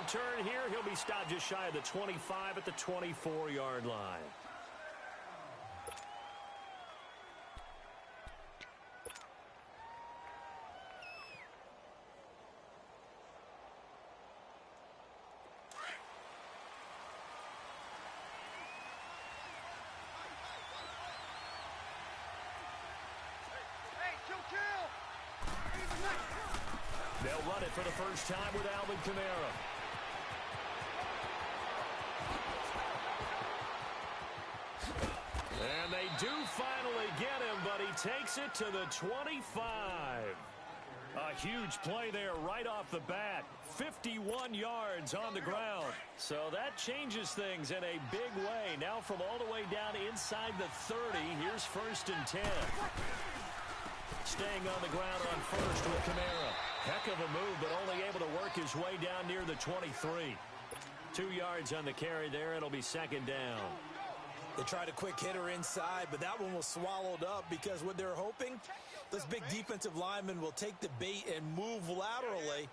return here. He'll be stopped just shy of the 25 at the 24-yard line. They'll run it for the first time with Alvin Kamara. And they do finally get him, but he takes it to the 25. A huge play there right off the bat. 51 yards on the ground. So that changes things in a big way. Now from all the way down inside the 30, here's 1st and 10. Staying on the ground on first with Kamara. Heck of a move, but only able to work his way down near the 23. 2 yards on the carry there. It'll be 2nd down. They tried a quick hitter inside, but that one was swallowed up because what they're hoping, this big defensive lineman will take the bait and move laterally.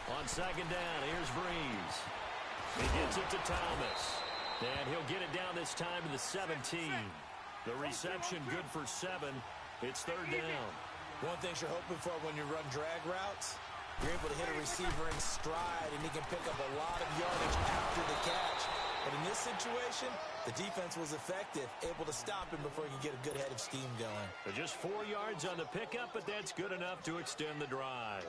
On 2nd down, here's Breeze. He gets it to Thomas. And he'll get it down this time to the 17. The reception good for 7. It's 3rd down. One thing you're hoping for when you run drag routes, you're able to hit a receiver in stride, and he can pick up a lot of yardage after the catch. But in this situation, the defense was effective, able to stop him before he could get a good head of steam going. But just 4 yards on the pickup, but that's good enough to extend the drive.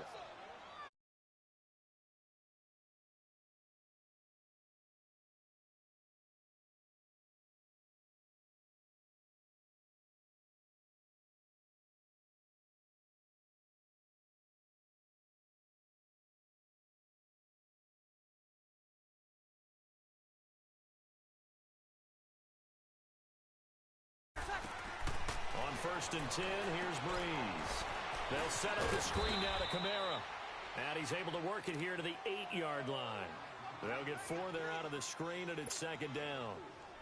On 1st and 10, here's Breeze. They'll set up the screen now to Kamara. And he's able to work it here to the 8-yard line. They'll get 4 there out of the screen, and it's 2nd down.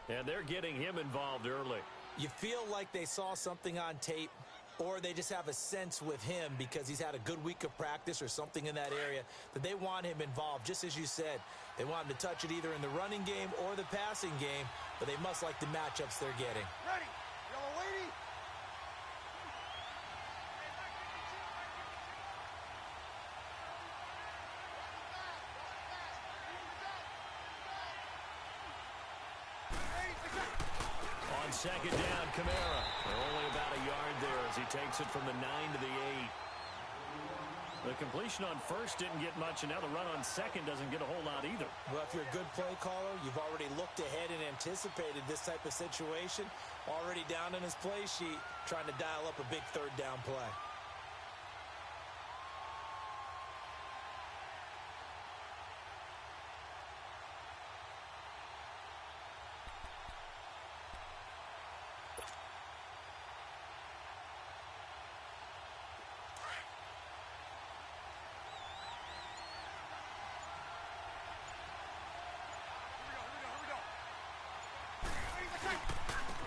And they're getting him involved early. You feel like they saw something on tape, or they just have a sense with him because he's had a good week of practice or something in that area that they want him involved. Just as you said, they want him to touch it either in the running game or the passing game, but they must like the matchups they're getting. Ready. Yellow lady. On 2nd down, Kamara. They're only about a yard there as he takes it from the 9 to the 8. The completion on 1st didn't get much, and now the run on 2nd doesn't get a whole lot either. Well, if you're a good play caller, you've already looked ahead and anticipated this type of situation. Already down in his play sheet, trying to dial up a big 3rd down play.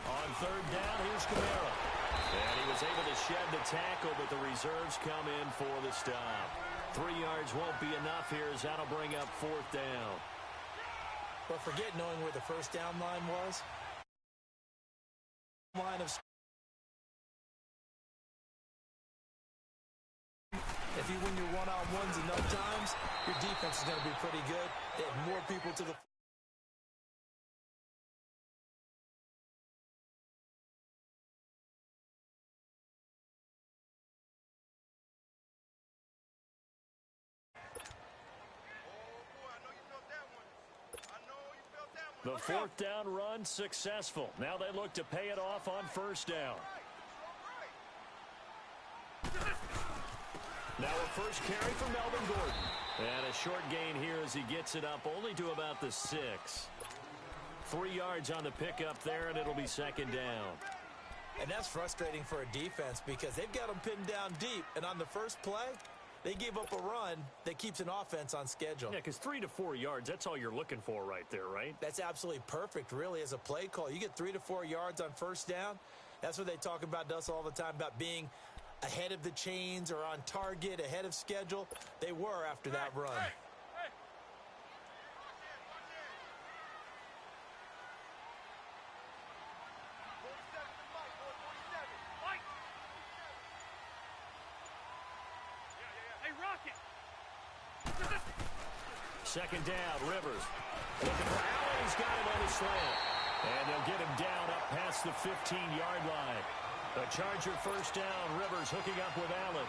On 3rd down, here's Kamara. And he was able to shed the tackle, but the reserves come in for the stop. 3 yards won't be enough here as that'll bring up 4th down. But forget knowing where the 1st down line was. If you win your one-on-ones enough times, your defense is going to be pretty good. They have more people to the The 4th down run successful. Now they look to pay it off on 1st down. Now a first carry for Melvin Gordon. And a short gain here as he gets it up only to about the 6. 3 yards on the pickup there, and it'll be 2nd down. And that's frustrating for a defense because they've got them pinned down deep. And on the first play, They gave up a run that keeps an offense on schedule. Yeah, because 3 to 4 yards, that's all you're looking for right there, right? That's absolutely perfect, really, as a play call. You get 3 to 4 yards on first down. That's what they talk about to us all the time, about being ahead of the chains or on target, ahead of schedule. They were after that run. Second down, Rivers. Looking for Allen. He's got him on the slant. And they'll get him down up past the 15-yard line. A Charger first down. Rivers hooking up with Allen.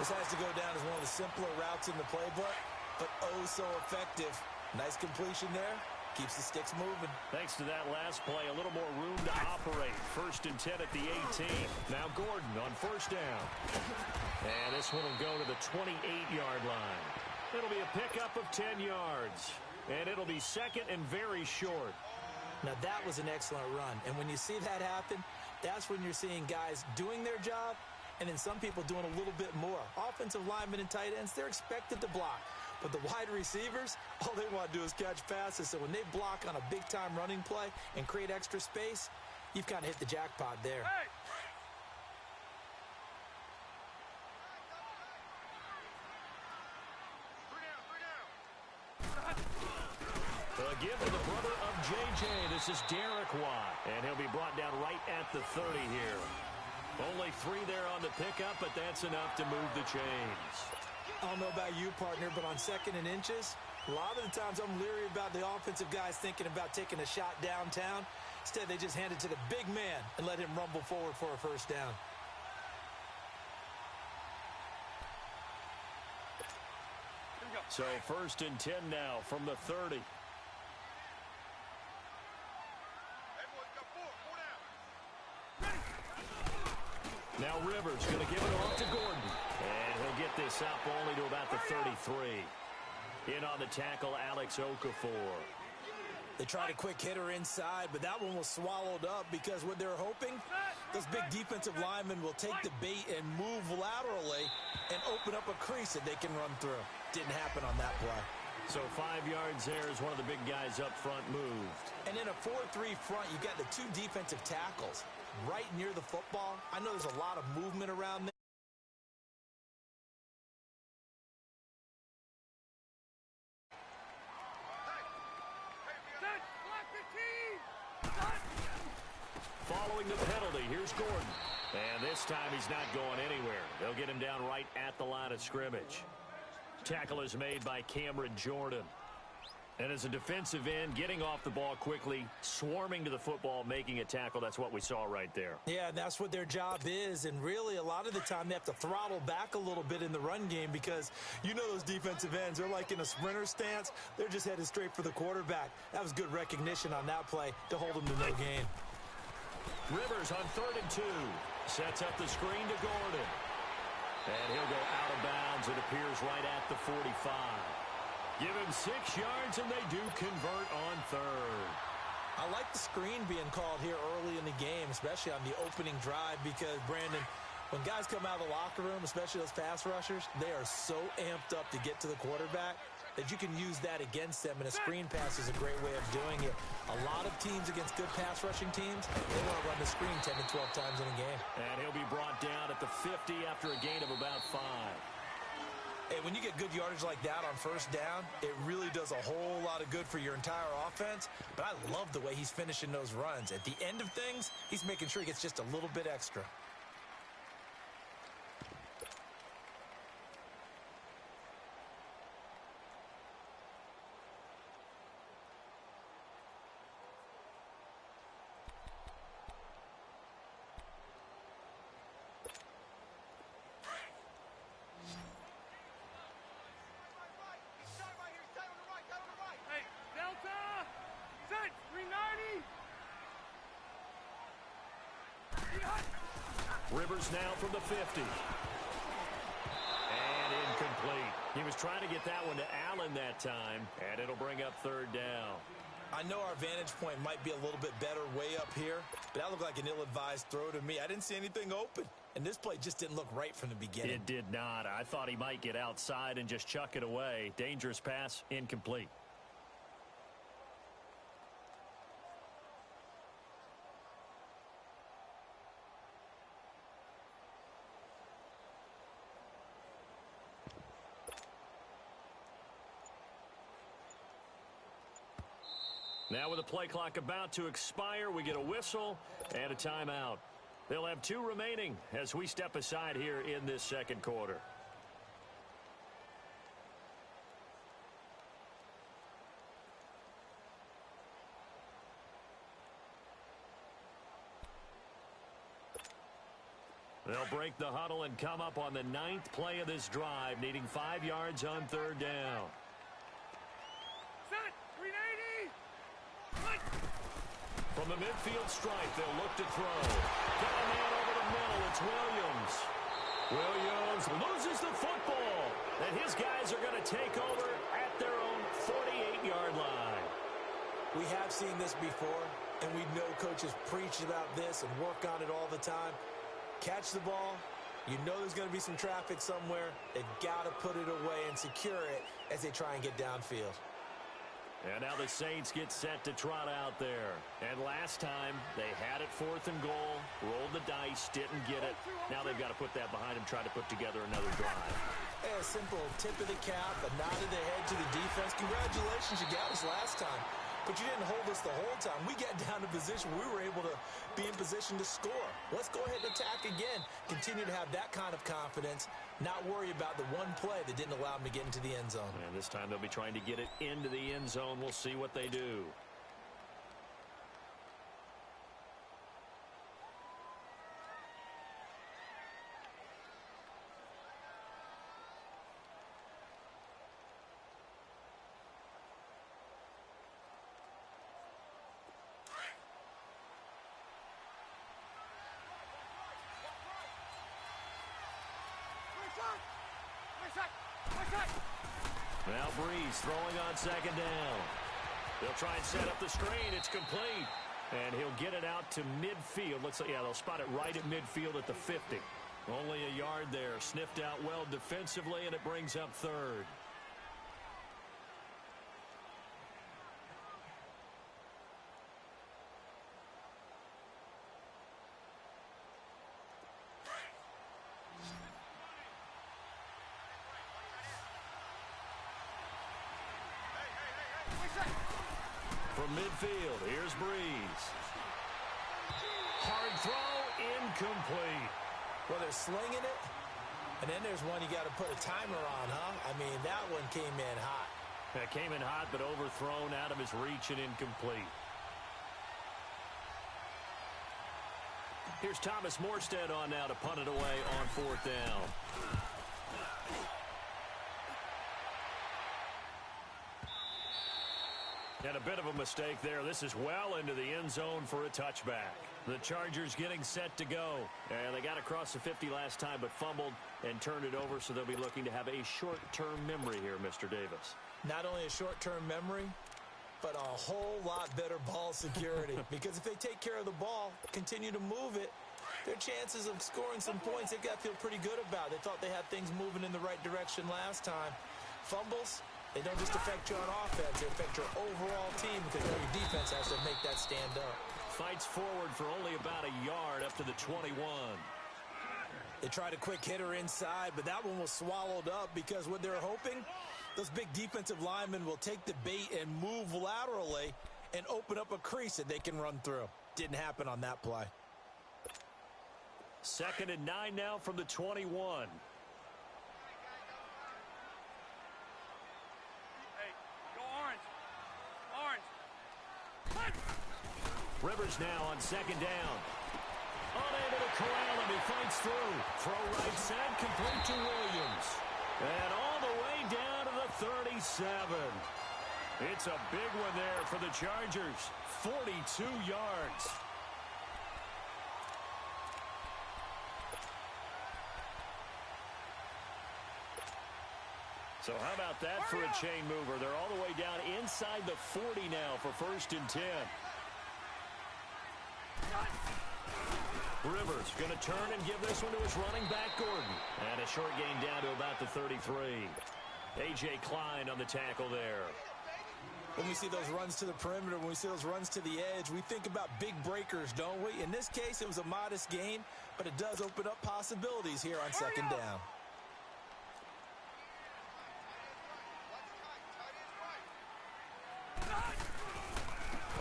This has to go down as one of the simpler routes in the playbook, but oh so effective. Nice completion there. Keeps the sticks moving. Thanks to that last play, a little more room to operate. 1st and 10 at the 18. Now Gordon on first down. And this one will go to the 28-yard line. It'll be a pickup of 10 yards. And it'll be second and very short. Now, that was an excellent run. And when you see that happen, that's when you're seeing guys doing their job and then some people doing a little bit more. Offensive linemen and tight ends, they're expected to block. But the wide receivers, all they want to do is catch passes. So when they block on a big-time running play and create extra space, you've kind of hit the jackpot there. Hey! A give to the brother of J.J. This is Derek Watt. And he'll be brought down right at the 30 here. Only 3 there on the pickup, but that's enough to move the chains. I don't know about you, partner, but on 2nd and inches, a lot of the times I'm leery about the offensive guys thinking about taking a shot downtown. Instead, they just hand it to the big man and let him rumble forward for a first down. So 1st and 10 now from the 30. Now Rivers going to give it off to Gordon. And he'll get this up only to about the 33. In on the tackle, Alex Okafor. They tried a quick hitter inside, but that one was swallowed up because what they're hoping, those big defensive linemen will take the bait and move laterally and open up a crease that they can run through. Didn't happen on that play. So 5 yards there as one of the big guys up front moved. And in a 4-3 front, you've got the 2 defensive tackles right near the football. I know there's a lot of movement around there. Following the penalty, here's Gordon. And this time he's not going anywhere. They'll get him down right at the line of scrimmage. Tackle is made by Cameron Jordan. And as a defensive end, getting off the ball quickly, swarming to the football, making a tackle, that's what we saw right there. Yeah, and that's what their job is. And really, a lot of the time, they have to throttle back a little bit in the run game because you know those defensive ends, they're like in a sprinter stance. They're just headed straight for the quarterback. That was good recognition on that play to hold them to no gain. Rivers on 3rd and 2. Sets up the screen to Gordon. And he'll go out of bounds. It appears right at the 45. Give him 6 yards, and they do convert on 3rd. I like the screen being called here early in the game, especially on the opening drive, because, Brandon, when guys come out of the locker room, especially those pass rushers, they are so amped up to get to the quarterback that you can use that against them, and a screen pass is a great way of doing it. A lot of teams against good pass rushing teams, they want to run the screen 10 to 12 times in a game. And he'll be brought down at the 50 after a gain of about 5. Hey, when you get good yardage like that on first down, it really does a whole lot of good for your entire offense. But I love the way he's finishing those runs. At the end of things, he's making sure he gets just a little bit extra. Rivers now from the 50. And incomplete. He was trying to get that one to Allen that time, and it'll bring up 3rd down. I know our vantage point might be a little bit better way up here, but that looked like an ill-advised throw to me. I didn't see anything open. And this play just didn't look right from the beginning. It did not. I thought he might get outside and just chuck it away. Dangerous pass, incomplete. Now with the play clock about to expire, we get a whistle and a timeout. They'll have 2 remaining as we step aside here in this second quarter. They'll break the huddle and come up on the 9th play of this drive, needing 5 yards on 3rd down. From the midfield stripe, they'll look to throw. Got a man over the middle. It's Williams. Williams loses the football. And his guys are going to take over at their own 48-yard line. We have seen this before, and we know coaches preach about this and work on it all the time. Catch the ball. You know there's going to be some traffic somewhere. They've got to put it away and secure it as they try and get downfield. And now the Saints get set to trot out there. And last time, they had it 4th and goal, rolled the dice, didn't get it. Now they've got to put that behind them, try to put together another drive. Hey, a simple tip of the cap, a nod of the head to the defense. Congratulations, you got us last time. But you didn't hold us the whole time. We got down to position. We were able to be in position to score. Let's go ahead and attack again. Continue to have that kind of confidence. Not worry about the one play that didn't allow them to get into the end zone. And this time they'll be trying to get it into the end zone. We'll see what they do. Now Breeze throwing on 2nd down. They'll try and set up the screen. It's complete. And he'll get it out to midfield. Looks like, yeah, they'll spot it right at midfield at the 50. Only a yard there. Sniffed out well defensively, and it brings up 3rd. From midfield, here's Breeze. Hard throw, incomplete. Well, they're slinging it, and then there's one you got to put a timer on, huh? I mean, that one came in hot. That came in hot, but overthrown out of his reach and incomplete. Here's Thomas Morstead on now to punt it away on 4th down. And a bit of a mistake there. This is well into the end zone for a touchback. The Chargers getting set to go. And they got across the 50 last time, but fumbled and turned it over, so they'll be looking to have a short-term memory here, Mr. Davis. Not only a short-term memory, but a whole lot better ball security. Because if they take care of the ball, continue to move it, their chances of scoring some points, they've got to feel pretty good about. They thought they had things moving in the right direction last time. Fumbles, they don't just affect you on offense, they affect your overall team because your defense has to make that stand up. Fights forward for only about a yard up to the 21. They tried a quick hitter inside, but that one was swallowed up because what they're hoping, those big defensive linemen will take the bait and move laterally and open up a crease that they can run through. Didn't happen on that play. 2nd and 9 now from the 21. Rivers now on 2nd down. Unable to corral him. He fights through. Throw right side, complete to Williams. And all the way down to the 37. It's a big one there for the Chargers. 42 yards. So how about that for a chain mover? They're all the way down inside the 40 now for 1st and 10. Rivers going to turn and give this one to his running back, Gordon. And a short gain down to about the 33. A.J. Klein on the tackle there. When we see those runs to the perimeter, when we see those runs to the edge, we think about big breakers, don't we? In this case, it was a modest gain, but it does open up possibilities here on second down.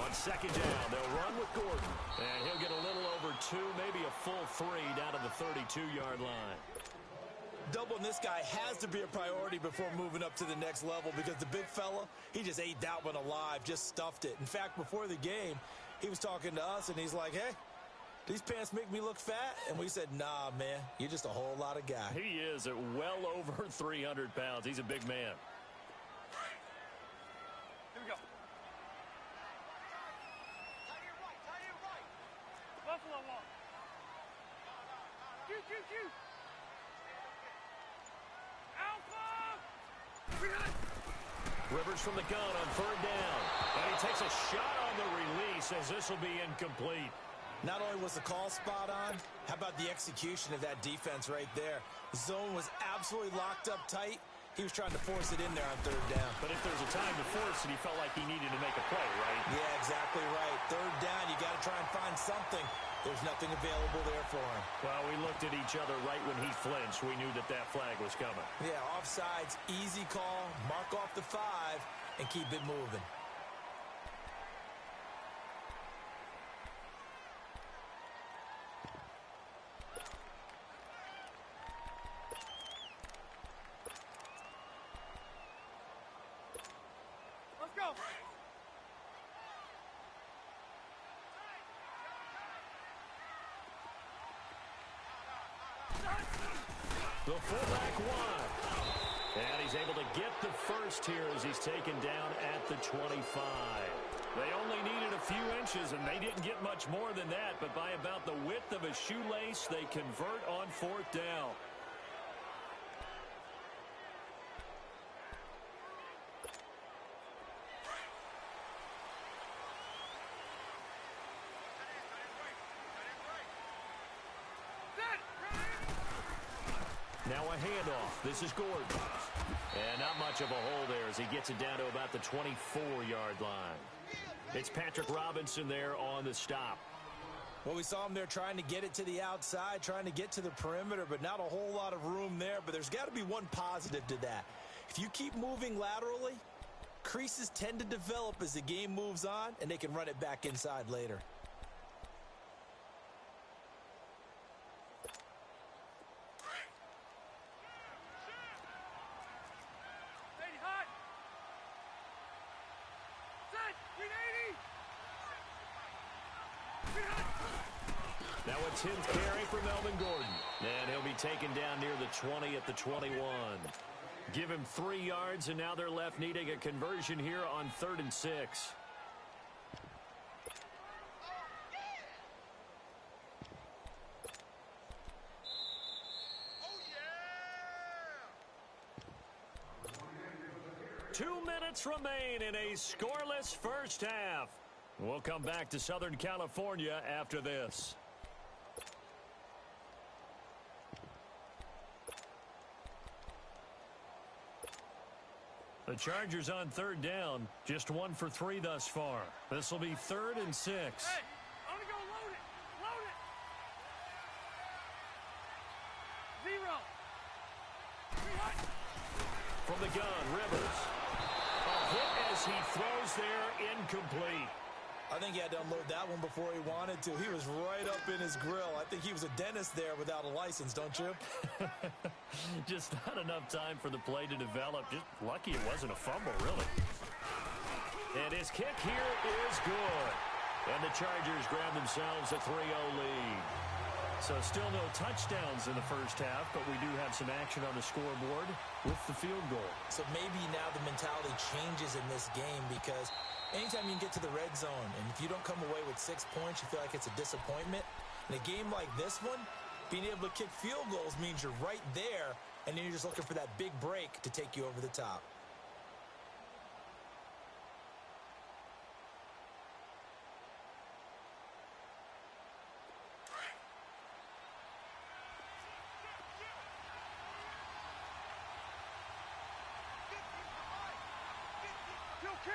On second down, they'll run with Gordon. And he'll get a little over 2, maybe a full 3 down to the 32-yard line. Doubling this guy has to be a priority before moving up to the next level because the big fella, he just ate that one alive, just stuffed it. In fact, before the game, he was talking to us, and he's like, hey, these pants make me look fat? And we said, nah, man, you're just a whole lot of guy. He is at well over 300 pounds. He's a big man. Here we go. Buffalo walk. Shoot. Rivers from the gun on third down. And he takes a shot on the release as this will be incomplete. Not only was the call spot on, how about the execution of that defense right there? The zone was absolutely locked up tight. He was trying to force it in there on third down. But if there's a time to force it, he felt like he needed to make a play, right? Yeah, exactly right. Third down, you got to try and find something. There's nothing available there for him. Well, we looked at each other right when he flinched. We knew that that flag was coming. Yeah, offsides, easy call, mark off the 5, and keep it moving. Let's go. The fullback won. And he's able to get the first here as he's taken down at the 25. They only needed a few inches, and they didn't get much more than that. But by about the width of a shoelace, they convert on fourth down. Now a handoff. This is Gordon. And not much of a hole there as he gets it down to about the 24-yard line. It's Patrick Robinson there on the stop. Well, we saw him there trying to get it to the outside, trying to get to the perimeter, but not a whole lot of room there. But there's got to be one positive to that. If you keep moving laterally, creases tend to develop as the game moves on, and they can run it back inside later. Now a 10th carry for Melvin Gordon. And he'll be taken down near the 20 at the 21. Give him 3 yards, and now they're left needing a conversion here on 3rd and 6. Oh, yeah! 2 minutes remain in a scoreless first half. We'll come back to Southern California after this. The Chargers on 3rd down, just 1 for 3 thus far. This will be 3rd and 6. Hey, I'm gonna go load it. Load it. 0. From the gun, Rivers. A hit as he throws there, incomplete. I think he had to unload that one before he wanted to. He was right up in his grill. I think he was a dentist there without a license, don't you? Just not enough time for the play to develop. Just lucky it wasn't a fumble, really. And his kick here is good. And the Chargers grab themselves a 3-0 lead. So still no touchdowns in the first half, but we do have some action on the scoreboard with the field goal. So maybe now the mentality changes in this game because anytime you can get to the red zone, and if you don't come away with 6 points, you feel like it's a disappointment. In a game like this one, being able to kick field goals means you're right there, and then you're just looking for that big break to take you over the top. Kill!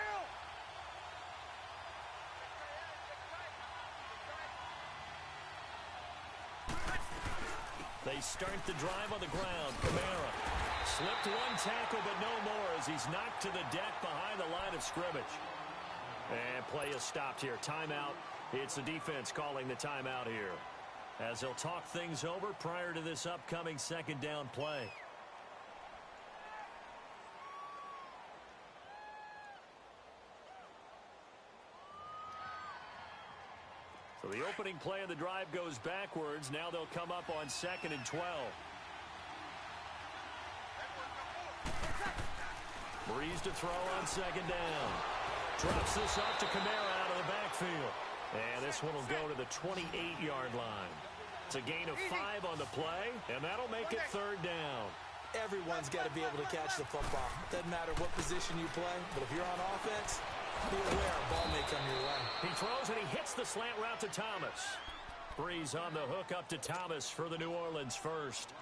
They start the drive on the ground. Kamara slipped one tackle, but no more as he's knocked to the deck behind the line of scrimmage. And play is stopped here. Timeout. It's the defense calling the timeout here, as they'll talk things over prior to this upcoming second down play. So the opening play of the drive goes backwards. Now they'll come up on 2nd and 12. Breeze to throw on 2nd down. Drops this off to Kamara out of the backfield. And this one will go to the 28-yard line. It's a gain of 5 on the play, and that'll make it 3rd down. Everyone's got to be able to catch the football. Doesn't matter what position you play, but if you're on offense, be aware a ball may come your way. He throws and he hits the slant route to Thomas. Breeze on the hook up to Thomas for the New Orleans first.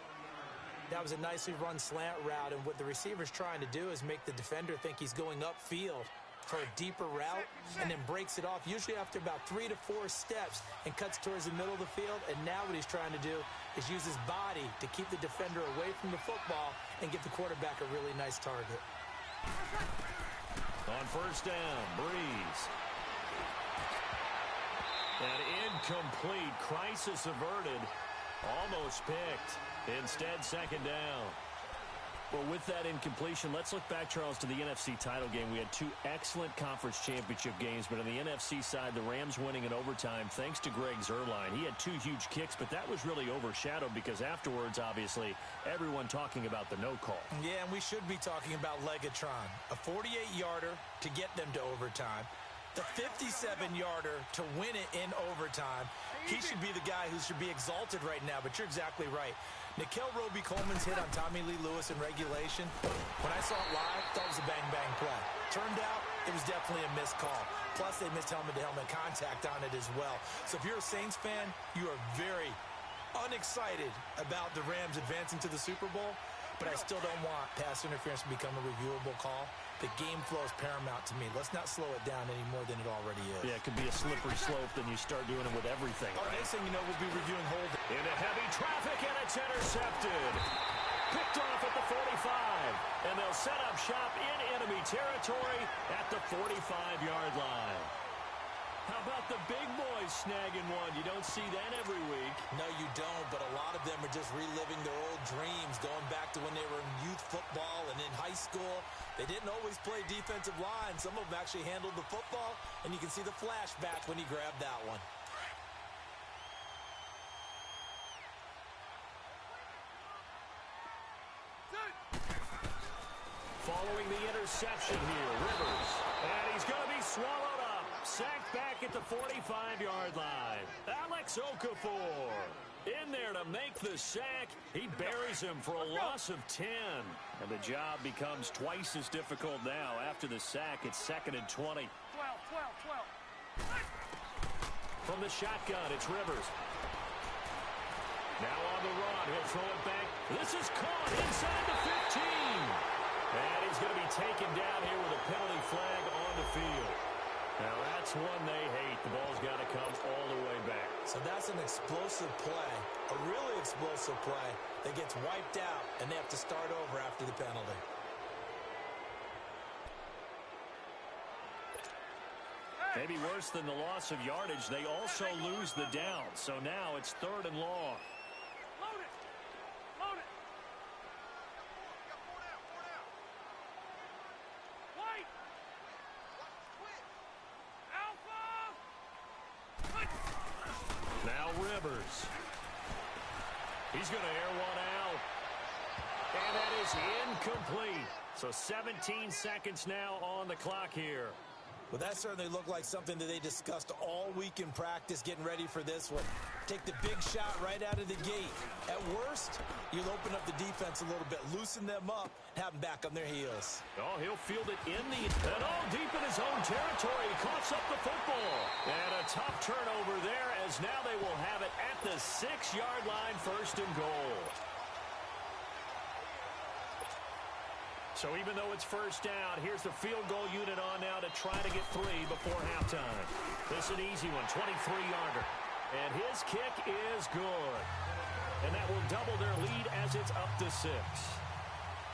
That was a nicely run slant route, and what the receiver's trying to do is make the defender think he's going upfield for a deeper route, and then breaks it off, usually after about 3 to 4 steps, and cuts towards the middle of the field. And now what he's trying to do is use his body to keep the defender away from the football and give the quarterback a really nice target. On 1st down, Breeze. An incomplete, crisis averted, almost picked. Instead, 2nd down. Well, with that incompletion, let's look back, Charles, to the NFC title game. We had 2 excellent conference championship games, but on the NFC side, the Rams winning in overtime thanks to Greg Zuerlein. He had 2 huge kicks, but that was really overshadowed because afterwards, obviously, everyone talking about the no call. Yeah, and we should be talking about Legatron. A 48-yarder to get them to overtime. The 57-yarder to win it in overtime. He should be the guy who should be exalted right now, but you're exactly right. Nikel Roby-Coleman's hit on Tommy Lee Lewis in regulation, when I saw it live, thought it was a bang-bang play. Turned out, it was definitely a missed call. Plus, they missed helmet-to-helmet contact on it as well. So if you're a Saints fan, you are very unexcited about the Rams advancing to the Super Bowl, but I still don't want pass interference to become a reviewable call. The game flow is paramount to me. Let's not slow it down any more than it already is. Yeah, it could be a slippery slope, then you start doing it with everything, right? Next thing you know, we'll be reviewing holding. Into heavy traffic, and it's intercepted. Picked off at the 45, and they'll set up shop in enemy territory at the 45-yard line. How about the big boys snagging one? You don't see that every week. No, you don't, but a lot of them are just reliving their old dreams, going back to when they were in youth football and in high school. They didn't always play defensive line. Some of them actually handled the football, and you can see the flashback when he grabbed that one. Following the interception here, Rivers. And he's going to be swallowed up. Sacked back at the 45-yard line. Alex Okafor in there to make the sack. He buries him for a loss of 10. And the job becomes twice as difficult now. After the sack, it's 2nd and 20. 12. From the shotgun, it's Rivers. Now on the run, he'll throw it back. This is caught inside the 15. And he's going to be taken down here with a penalty flag on the field. Now that's one they hate. The ball's got to come all the way back. So that's an explosive play, a really explosive play that gets wiped out, and they have to start over after the penalty. Maybe worse than the loss of yardage, they also lose the down. So now it's 3rd and long. Load it. Load it. White. Alpha. Now Rivers. He's going to air one out. And that is incomplete. So 17 seconds now on the clock here. Well, that certainly looked like something that they discussed all week in practice, getting ready for this one. Take the big shot right out of the gate. At worst, you'll open up the defense a little bit, loosen them up, have them back on their heels. Oh, he'll field it in the... And all deep in his own territory. He coughs up the football. And a tough turnover there, as now they will have it at the 6-yard line, 1st and goal. So even though it's first down, here's the field goal unit on now to try to get 3 before halftime. This is an easy one, 23-yarder. And his kick is good. And that will double their lead as it's up to 6.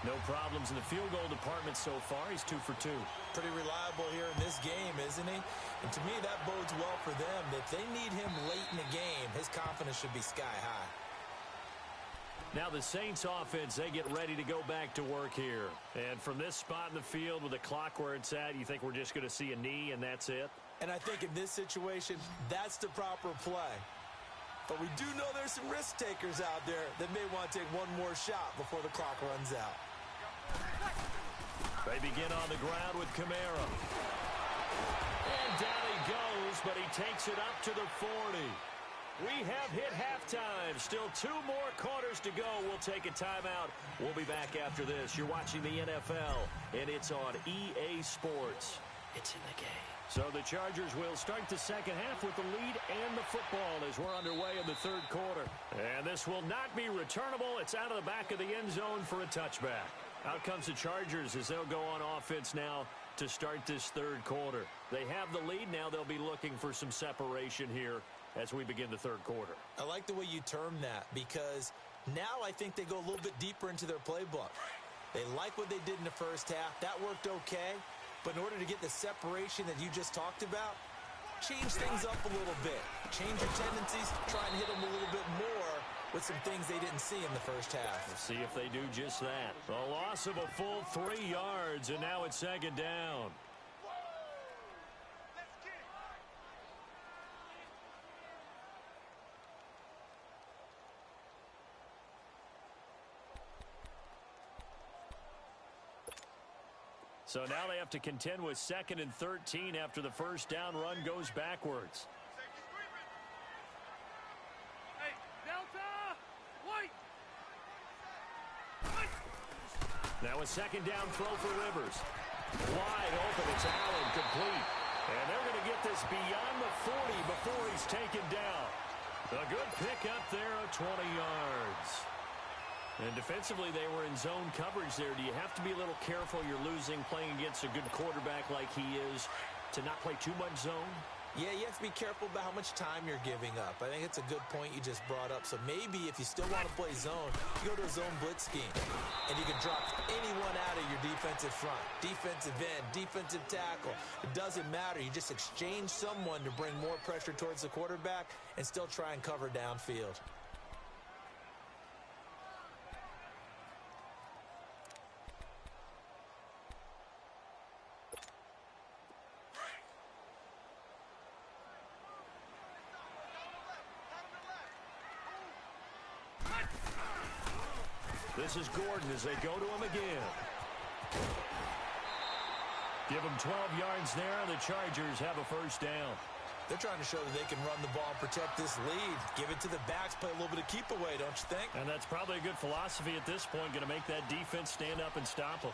No problems in the field goal department so far. He's 2 for 2. Pretty reliable here in this game, isn't he? And to me, that bodes well for them. If they need him late in the game, his confidence should be sky high. Now the Saints offense, they get ready to go back to work here. And from this spot in the field with the clock where it's at, you think we're just going to see a knee and that's it? And I think in this situation, that's the proper play. But we do know there's some risk takers out there that may want to take one more shot before the clock runs out. They begin on the ground with Kamara. And down he goes, but he takes it up to the 40. We have hit halftime. Still 2 more quarters to go. We'll take a timeout. We'll be back after this. You're watching the NFL, and it's on EA Sports. It's in the game. So the Chargers will start the second half with the lead and the football as we're underway in the third quarter. And this will not be returnable. It's out of the back of the end zone for a touchback. Out comes the Chargers as they'll go on offense now to start this third quarter. They have the lead. Now they'll be looking for some separation here as we begin the third quarter. I like the way you term that because now I think they go a little bit deeper into their playbook. They like what they did in the first half. That worked okay. But in order to get the separation that you just talked about, change things up a little bit. Change your tendencies, try and hit them a little bit more with some things they didn't see in the first half. Let's see if they do just that. A loss of a full 3 yards, and now it's second down. So now they have to contend with 2nd and 13 after the first down run goes backwards. Hey, Delta! White! Now a second down throw for Rivers. Wide open, it's Allen, complete. And they're going to get this beyond the 40 before he's taken down. A good pickup there of 20 yards. And defensively, they were in zone coverage there. Do you have to be a little careful? You're losing playing against a good quarterback like he is to not play too much zone? Yeah, you have to be careful about how much time you're giving up. I think it's a good point you just brought up. So maybe if you still want to play zone, you go to a zone blitz scheme. And you can drop anyone out of your defensive front. Defensive end, defensive tackle. It doesn't matter. You just exchange someone to bring more pressure towards the quarterback and still try and cover downfield. This is Gordon as they go to him again. Give him 12 yards there, and the Chargers have a first down. They're trying to show that they can run the ball and protect this lead. Give it to the backs, play a little bit of keep away, don't you think? And that's probably a good philosophy at this point, going to make that defense stand up and stop them.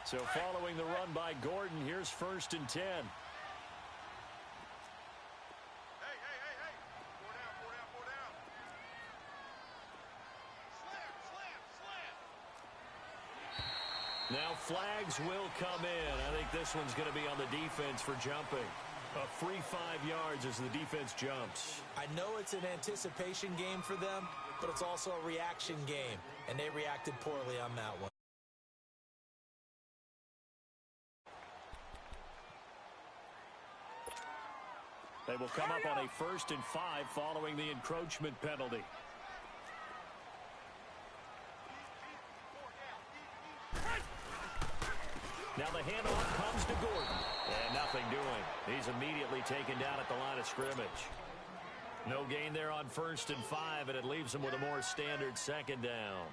So following the run by Gordon, here's 1st and 10. Now flags will come in. I think this one's going to be on the defense for jumping. A free 5 yards as the defense jumps. I know it's an anticipation game for them, but it's also a reaction game, and they reacted poorly on that one. They will come up on a 1st and 5 following the encroachment penalty. Now the handoff comes to Gordon. And nothing doing. He's immediately taken down at the line of scrimmage. No gain there on 1st and 5, and it leaves him with a more standard 2nd down.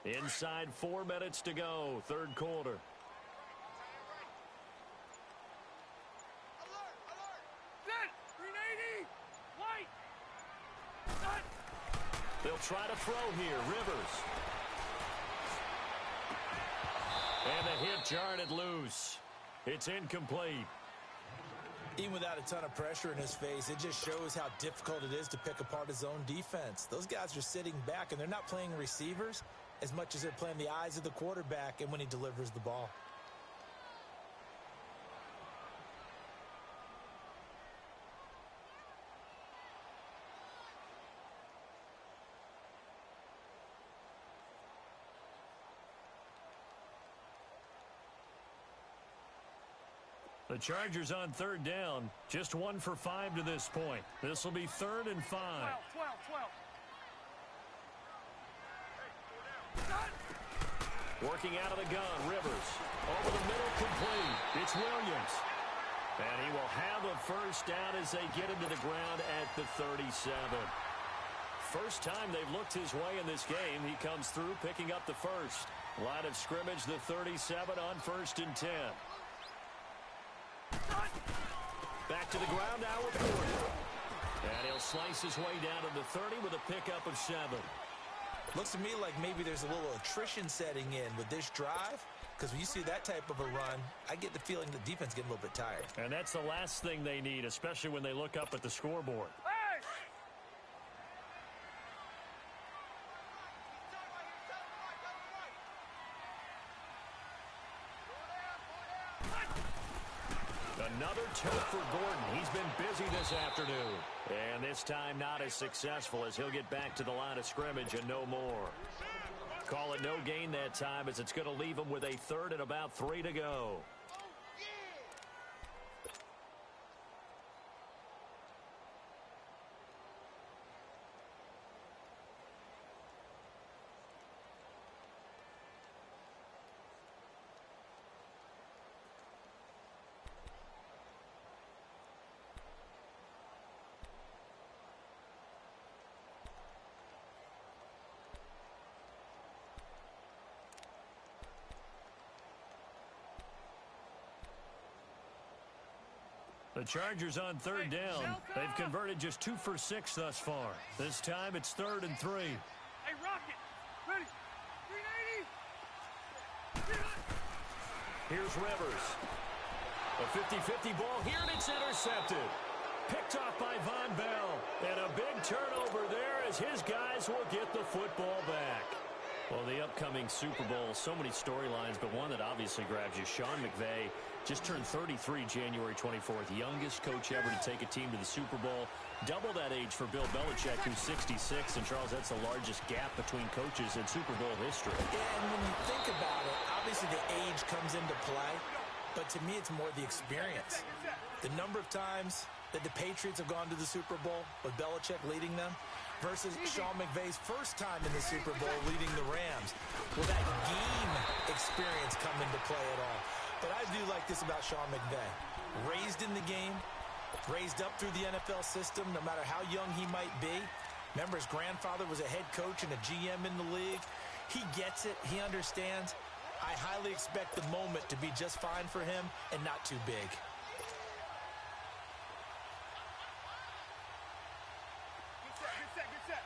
Inside 4 minutes to go, third quarter. Set. 380. White. Set. They'll try to throw here. Rivers. And the hit jarred it loose. It's incomplete. Even without a ton of pressure in his face, it just shows how difficult it is to pick apart his own defense. Those guys are sitting back, and they're not playing receivers as much as they're playing the eyes of the quarterback and when he delivers the ball. The Chargers on third down. Just 1 for 5 to this point. This will be 3rd and 5. 12. Working out of the gun, Rivers. Over the middle, complete. It's Williams. And he will have a first down as they get him to the ground at the 37. First time they've looked his way in this game. He comes through picking up the first. Line of scrimmage, the 37 on 1st and 10. Back to the ground now with Gordon. And he'll slice his way down to the 30 with a pickup of 7. Looks to me like maybe there's a little attrition setting in with this drive, because when you see that type of a run, I get the feeling the defense getting a little bit tired. And that's the last thing they need, especially when they look up at the scoreboard. Another tote for Gordon. He's been busy this afternoon. And this time not as successful as he'll get back to the line of scrimmage and no more. Call it no gain that time as it's going to leave him with a 3rd and about 3 to go. The Chargers on third down. They've converted just 2 for 6 thus far. This time it's 3rd and 3. Hey, Rocket. Ready. 380. Here's Rivers. A 50-50 ball here, and it's intercepted. Picked off by Von Bell. And a big turnover there as his guys will get the football back. Well, the upcoming Super Bowl, so many storylines, but one that obviously grabs you. Sean McVay just turned 33 January 24th, youngest coach ever to take a team to the Super Bowl. Double that age for Bill Belichick, who's 66. And, Charles, that's the largest gap between coaches in Super Bowl history. Yeah, and when you think about it, obviously the age comes into play. But to me, it's more the experience. The number of times that the Patriots have gone to the Super Bowl with Belichick leading them versus Sean McVay's first time in the Super Bowl leading the Rams. Will that game experience come into play at all? But I do like this about Sean McVay. Raised in the game, raised up through the NFL system, no matter how young he might be. Remember, his grandfather was a head coach and a GM in the league. He gets it. He understands. I highly expect the moment to be just fine for him and not too big. Good set.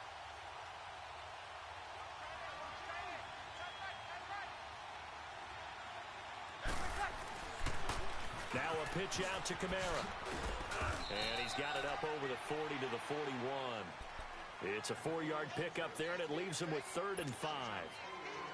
Now a pitch out to Kamara. And he's got it up over the 40 to the 41. It's a 4-yard pickup there, and it leaves him with 3rd and 5.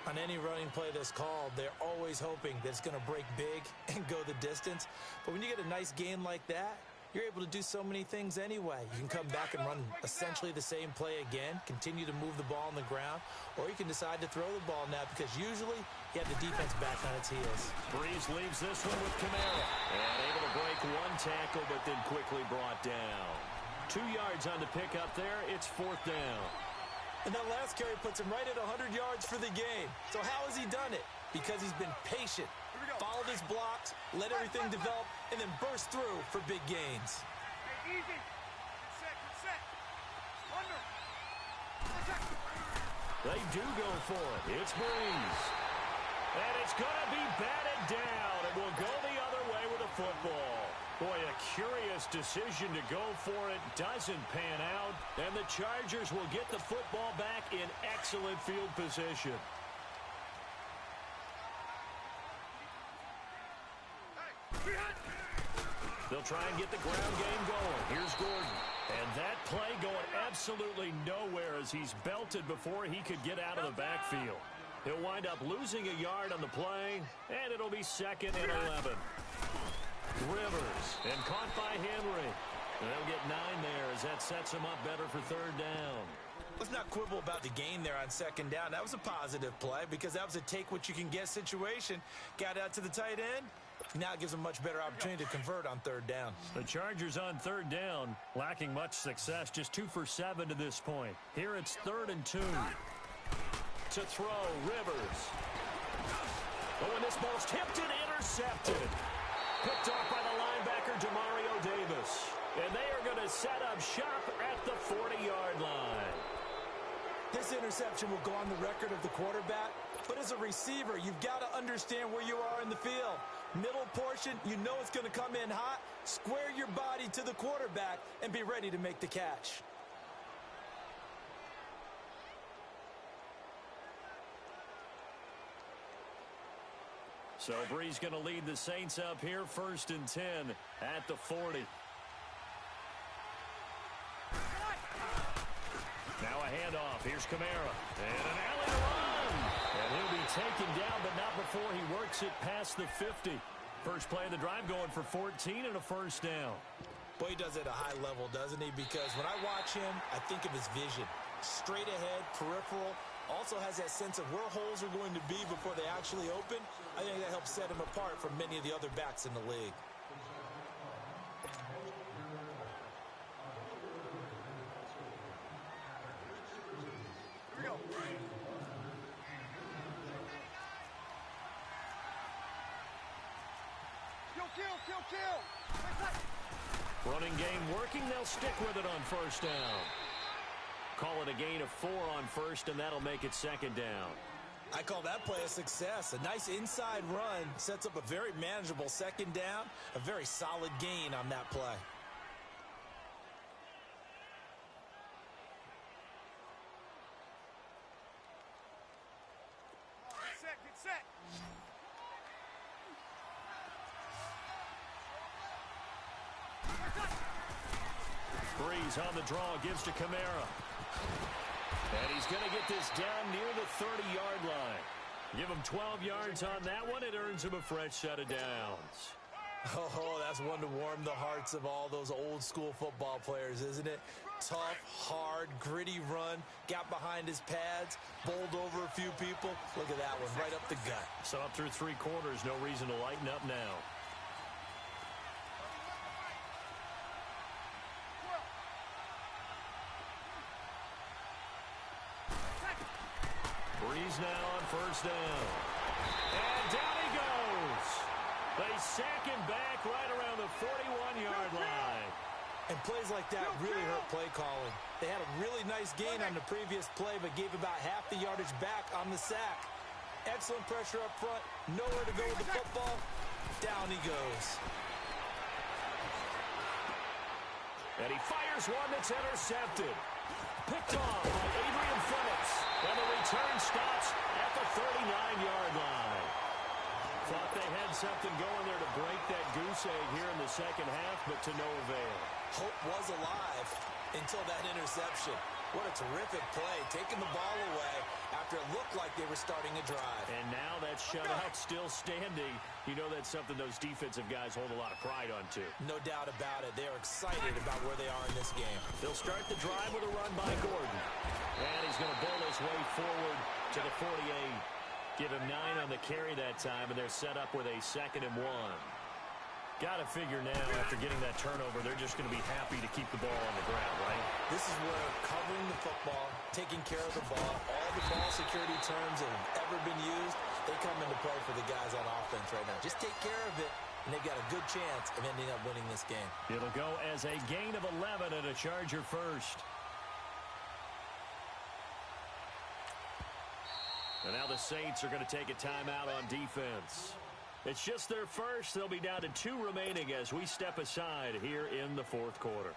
On any running play that's called, they're always hoping that it's going to break big and go the distance. But when you get a nice gain like that, you're able to do so many things anyway. You can come back and run essentially the same play again, continue to move the ball on the ground, or you can decide to throw the ball now because usually you have the defense back on its heels. Breeze leaves this one with Kamara. And able to break 1 tackle, but then quickly brought down. 2 yards on the pickup there. It's 4th down. And that last carry puts him right at 100 yards for the game. So how has he done it? Because he's been patient, followed his blocks, let everything develop, and then burst through for big gains. Hey, easy. Good set. Under. They do go for it. It's Breeze. And it's going to be batted down. It will go the other way with a football. Boy, a curious decision to go for it. Doesn't pan out. And the Chargers will get the football back in excellent field position. They'll try and get the ground game going. Here's Gordon. And that play going absolutely nowhere as he's belted before he could get out of the backfield. He'll wind up losing a yard on the play, and it'll be 2nd and 11. Rivers, and caught by Henry. And they'll get 9 there as that sets him up better for 3rd down. Let's not quibble about the gain there on 2nd down. That was a positive play because that was a take-what-you-can-get situation. Got out to the tight end. Now it gives them a much better opportunity to convert on 3rd down. The Chargers on 3rd down, lacking much success, just 2 for 7 to this point. Here it's 3rd and 2. To throw, Rivers. Oh, and this ball's tipped and intercepted. Picked off by the linebacker, Demario Davis. And they are going to set up shop at the 40-yard line. This interception will go on the record of the quarterback, but as a receiver, you've got to understand where you are in the field. Middle portion, you know it's going to come in hot. Square your body to the quarterback and be ready to make the catch. So Breeze going to lead the Saints up here, 1st and 10 at the 40. Now a handoff. Here's Kamara. And an alley to run. And he'll be taken down, but not before he works it past the 50. First play of the drive going for 14 and a 1st down. Boy, he does it at a high level, doesn't he? Because when I watch him, I think of his vision. Straight ahead, peripheral. Also has that sense of where holes are going to be before they actually open. I think that helps set him apart from many of the other backs in the league. Here we go. Kill. Running game working. They'll stick with it on 1st down. Call it a gain of 4 on 1st, and that'll make it 2nd down. I call that play a success. A nice inside run sets up a very manageable 2nd down. A very solid gain on that play. Get set. Breeze on the draw, gives to Kamara. And he's going to get this down near the 30-yard line. Give him 12 yards on that one. It earns him a fresh set of downs. Oh, that's one to warm the hearts of all those old-school football players, isn't it? Tough, hard, gritty run. Got behind his pads, bowled over a few people. Look at that one, right up the gut. So up through 3 quarters, no reason to lighten up now. Breeze now on 1st down. And down he goes. They sack him back right around the 41-yard line. And plays like that really hurt play calling. They had a really nice gain on the previous play, but gave about half the yardage back on the sack. Excellent pressure up front. Nowhere to go with the football. Down he goes. And he fires one that's intercepted. Picked off by Adrian Phillips. And the return stops at the 39-yard line. Thought they had something going there to break that goose egg here in the 2nd half, but to no avail. Hope was alive until that interception. What a terrific play, taking the ball away after it looked like they were starting a drive. And now that shutout still standing. You know that's something those defensive guys hold a lot of pride on, too. No doubt about it. They're excited about where they are in this game. They'll start the drive with a run by Gordon. And he's going to bowl his way forward to the 48. Give him 9 on the carry that time, and they're set up with a 2nd and 1. Got to figure now, after getting that turnover, they're just going to be happy to keep the ball on the ground, right? This is where covering the football, taking care of the ball, all the ball security terms that have ever been used, they come into play for the guys on offense right now. Just take care of it, and they've got a good chance of ending up winning this game. It'll go as a gain of 11 and a Charger first. And now the Saints are going to take a timeout on defense. It's just their first. They'll be down to 2 remaining as we step aside here in the fourth quarter.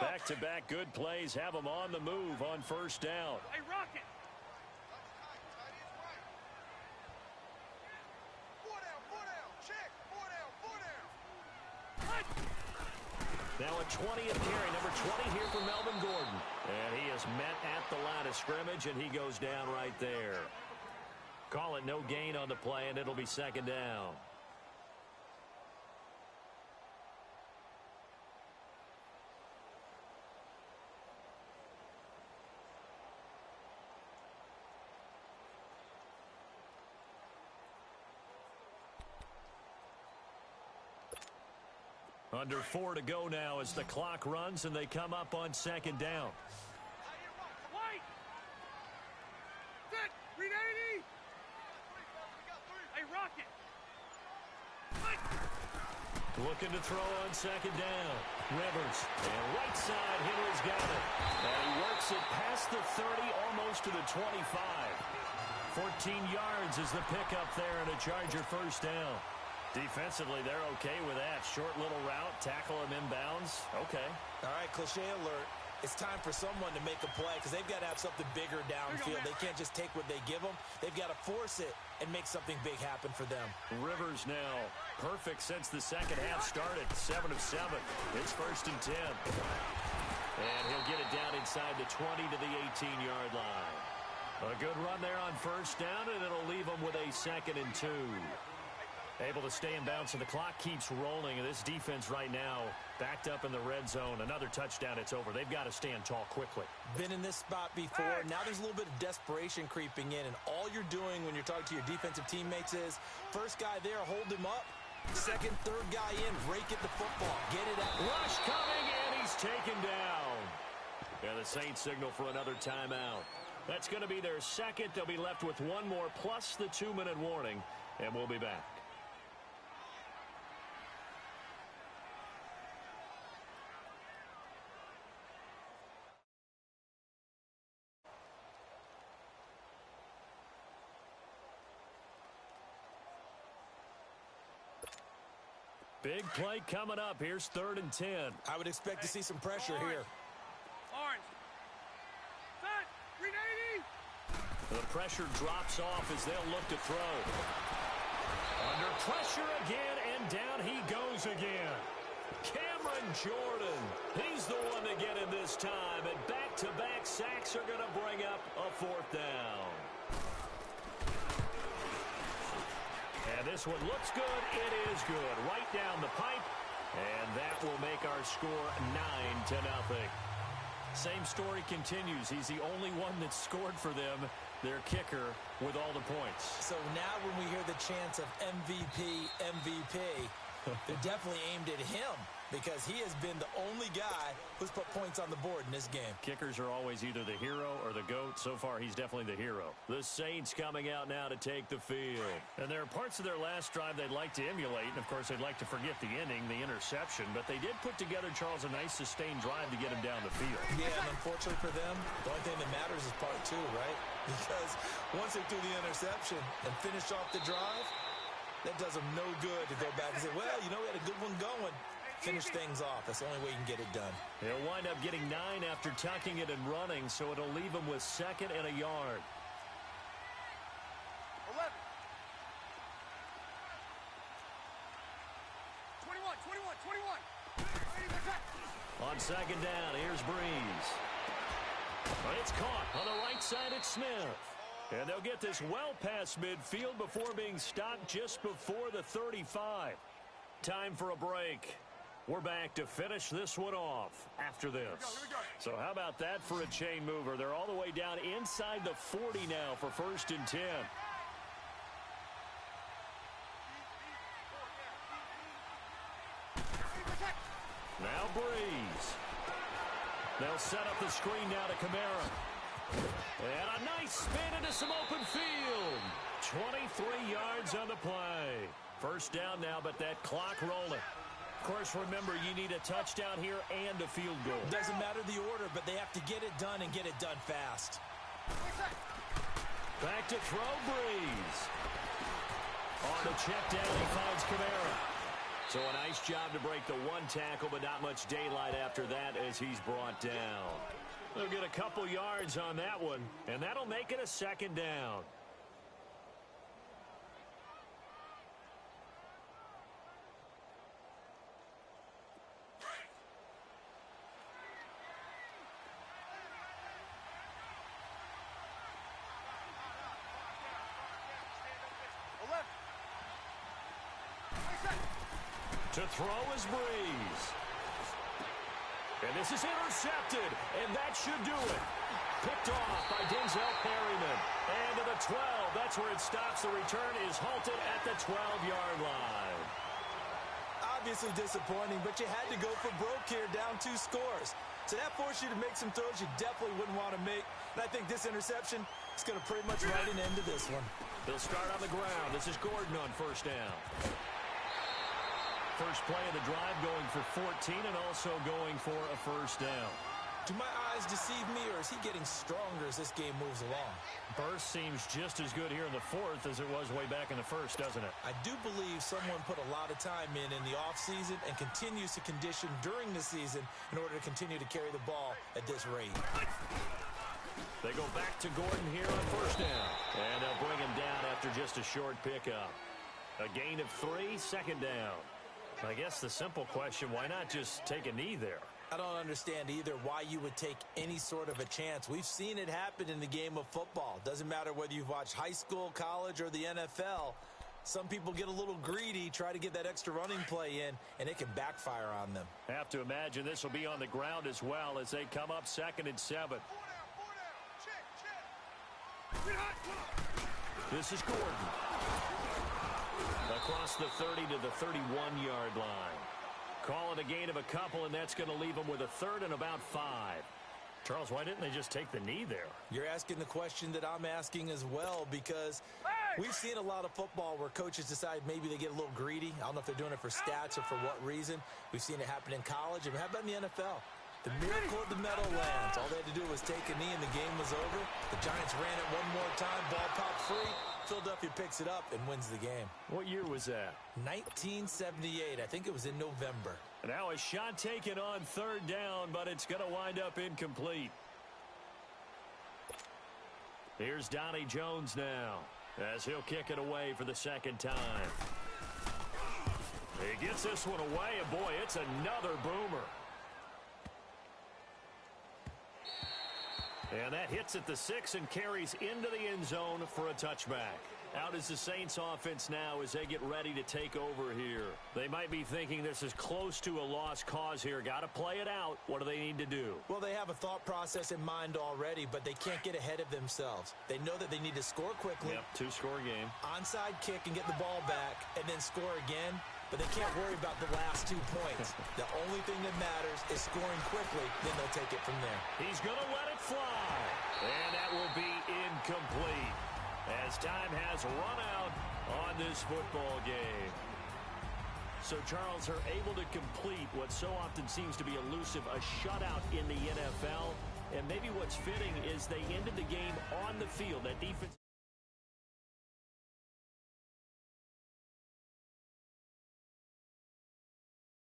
Back-to-back good plays have them on the move on first down. Hey, Rocket! Now a 20th carry, number 20 here for Melvin Gordon. And he is met at the line of scrimmage, and he goes down right there. Call it no gain on the play, and it'll be second down. Under 4 to go now as the clock runs and they come up on second down. White! Set! Read 80! Hey, Rocket! Looking to throw on second down. Rivers. And right side, Henry's got it. And he works it past the 30, almost to the 25. 14 yards is the pickup there and a Charger first down. Defensively, they're okay with that. Short little route, tackle him inbounds. Okay. All right, cliche alert. It's time for someone to make a play because they've got to have something bigger downfield. They can't just take what they give them. They've got to force it and make something big happen for them. Rivers now perfect since the second half started. 7 of 7. It's first and 10. And he'll get it down inside the 20 to the 18-yard line. A good run there on first down, and it'll leave them with a second and 2. Able to stay in bounds, and the clock keeps rolling. And this defense right now backed up in the red zone. Another touchdown, it's over. They've got to stand tall quickly. Been in this spot before. Now there's a little bit of desperation creeping in, and all you're doing when you're talking to your defensive teammates is first guy there, hold him up. Second, third guy in, rake at the football. Get it out. Rush coming, and he's taken down. And the Saints signal for another timeout. That's going to be their second. They'll be left with one more plus the 2-minute warning, and we'll be back. Big play coming up. Here's 3rd and 10. I would expect to see some pressure here. Orange. Set! Read 80! The pressure drops off as they'll look to throw. Under pressure again, and down he goes again. Cameron Jordan. He's the one to get him this time, and back-to-back sacks are going to bring up a 4th down. And this one looks good. It is good. Right down the pipe. And that will make our score 9-0. Same story continues. He's the only one that scored for them, their kicker, with all the points. So now when we hear the chants of MVP, MVP, they're definitely aimed at him because he has been the only guy who's put points on the board in this game. Kickers are always either the hero or the GOAT. So far, he's definitely the hero. The Saints coming out now to take the field. And there are parts of their last drive they'd like to emulate. And, of course, they'd like to forget the inning, the interception. But they did put together, Charles, a nice sustained drive to get him down the field. Yeah, and unfortunately for them, the only thing that matters is part 2, right? Because once they threw the interception and finished off the drive, that does them no good to go back and say, well, you know, we had a good one going. Finish things off. That's the only way you can get it done. He'll wind up getting 9 after tucking it and running, so it'll leave him with 2nd and a yard. 11. 21. On second down, here's Breeze. It's caught. On the right side, it's Smith. And they'll get this well past midfield before being stopped just before the 35. Time for a break. We're back to finish this one off after this. Here we go. So how about that for a chain mover? They're all the way down inside the 40 now for 1st and 10. Now Breeze. They'll set up the screen now to Kamara. And a nice spin into some open field. yards on the play. First down now, but that clock rolling. Of course, remember, you need a touchdown here and a field goal. Doesn't matter the order, but they have to get it done and get it done fast. Back to throw, Breeze. On the check down, he finds Kamara. So a nice job to break the one tackle, but not much daylight after that as he's brought down. They'll get a couple yards on that one, and that'll make it a second down. To throw is Breeze. And this is intercepted, and that should do it. Picked off by Denzel Perryman. And to the 12, that's where it stops. The return is halted at the 12-yard line. Obviously disappointing, but you had to go for broke here, down 2 scores. So that forced you to make some throws you definitely wouldn't want to make. And I think this interception is going to pretty much write an end to this one. They'll start on the ground. This is Gordon on first down. First play of the drive going for 14 and also going for a first down. Do my eyes deceive me, or is he getting stronger as this game moves along? Burst seems just as good here in the fourth as it was way back in the first, doesn't it? I do believe someone put a lot of time in the offseason and continues to condition during the season in order to continue to carry the ball at this rate. They go back to Gordon here on first down. And they'll bring him down after just a short pickup. A gain of 3, second down. I guess the simple question, why not just take a knee there? I don't understand either why you would take any sort of a chance. We've seen it happen in the game of football. Doesn't matter whether you've watched high school, college, or the NFL. Some people get a little greedy, try to get that extra running play in, and it can backfire on them. Have to imagine this will be on the ground as well as they come up 2nd and 7. This is Gordon. Across the 30 to the 31-yard line. Call it a gain of a couple, and that's going to leave them with a 3rd and about 5. Charles, why didn't they just take the knee there? You're asking the question that I'm asking as well, because we've seen a lot of football where coaches decide maybe they get a little greedy. I don't know if they're doing it for stats or for what reason. We've seen it happen in college. And how about in the NFL? The miracle of the Meadowlands. All they had to do was take a knee and the game was over. The Giants ran it one more time. Ball popped free. Philadelphia picks it up and wins the game. What year was that? 1978. I think it was in November. Now a shot taken on 3rd down, but it's going to wind up incomplete. Here's Donnie Jones now as he'll kick it away for the 2nd time. He gets this one away, and boy, it's another boomer. And that hits at the 6 and carries into the end zone for a touchback. Out is the Saints offense now as they get ready to take over here. They might be thinking this is close to a lost cause here. Got to play it out. What do they need to do? Well, they have a thought process in mind already, but they can't get ahead of themselves. They know that they need to score quickly. Yep, 2-score game. Onside kick and get the ball back and then score again. But they can't worry about the last 2 points. The only thing that matters is scoring quickly, then they'll take it from there. He's going to let it fly. And that will be incomplete as time has run out on this football game. So, Charles, are able to complete what so often seems to be elusive, a shutout in the NFL. And maybe what's fitting is they ended the game on the field. That defense...